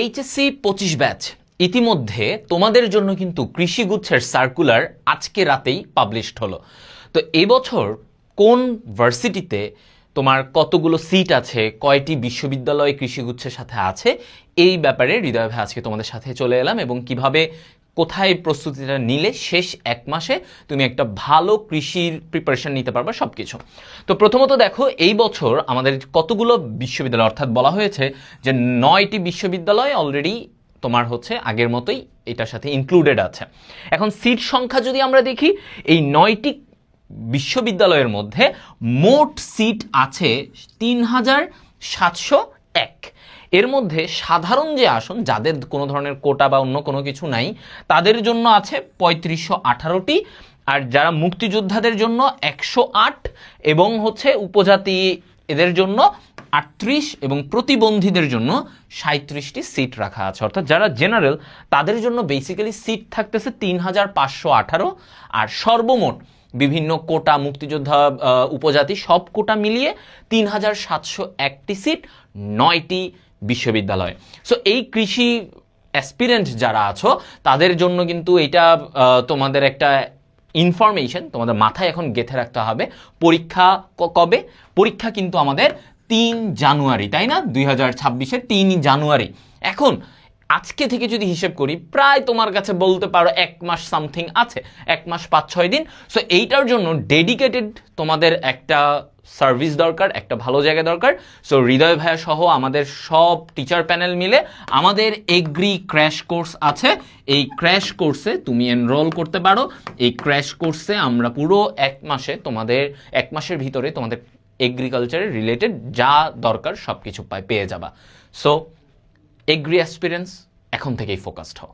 HSC 25 batch ইতিমধ্যে তোমাদের জন্য কিন্তু কৃষিগুচ্ছের সার্কুলার আজকে রাতেই পাবলিশড হলো। তো এবছর কোন ভার্সিটিতে তোমার কতগুলো সিট আছে, কয়টি বিশ্ববিদ্যালয় কৃষিগুচ্ছের সাথে আছে, এই ব্যাপারে হৃদয় ভাই আজকে তোমাদের সাথে চলে এলাম এবং কিভাবে কোথায় প্রস্তুতিটা নিলে শেষ এক মাসে তুমি একটা ভালো কৃষির প্রিপারেশন নিতে পারবে সবকিছু। তো প্রথমত দেখো, এই বছর আমাদের কতগুলো বিশ্ববিদ্যালয়, অর্থাৎ বলা হয়েছে যে 9টি বিশ্ববিদ্যালয় অলরেডি তোমার হচ্ছে আগের মতোই এটার সাথে ইনক্লুডেড আছে। এখন সিট সংখ্যা যদি আমরা দেখি, এই 9টি বিশ্ববিদ্যালয়ের মধ্যে মোট সিট আছে 3701। এর মধ্যে সাধারণ যে আসন, যাদের কোনো ধরনের কোটা বা অন্য কোনো কিছু নাই, তাদের জন্য আছে 3518টি, আর যারা মুক্তিযোদ্ধাদের জন্য 108 এবং হচ্ছে উপজাতি এদের জন্য 38 এবং প্রতিবন্ধীদের জন্য 37টি সিট রাখা আছে। অর্থাৎ যারা জেনারেল তাদের জন্য বেসিক্যালি সিট থাকতেছে 3518, আর সর্বমোট বিভিন্ন কোটা, মুক্তিযোদ্ধা, উপজাতি সব কোটা মিলিয়ে 3701টি সিট, 9টি বিশ্ববিদ্যালয়। সো এই কৃষি অ্যাসপিরেন্ট যারা আছো তাদের জন্য কিন্তু এটা তোমাদের একটা ইনফরমেশন তোমাদের মাথায় এখন গেঁথে রাখতে হবে। পরীক্ষা কবে? পরীক্ষা কিন্তু আমাদের 3 জানুয়ারি, তাই না? 2026-এর 3 জানুয়ারি। এখন আজকে থেকে যদি হিসেব করি, প্রায় তোমার কাছে বলতে পারো 1 মাস সামথিং আছে, 1 মাস 5-6 দিন। সো এইটার জন্য ডেডিকেটেড তোমাদের একটা সার্ভিস দরকার, একটা ভালো জায়গা দরকার। সো হৃদয় ভাইয়া সহ আমাদের সব টিচার প্যানেল মিলে আমাদের এগ্রি ক্র্যাশ কোর্স আছে। এই ক্র্যাশ কোর্সে তুমি এনরোল করতে পারো। এই ক্র্যাশ কোর্সে আমরা পুরো 1 মাসে তোমাদের 1 মাসের ভিতরে তোমাদের এগ্রিকালচারের রিলেটেড যা দরকার সব কিছু পেয়ে যাবা। সো এগ্রি অ্যাসপিরেন্স এখন থেকেই ফোকাসড হও।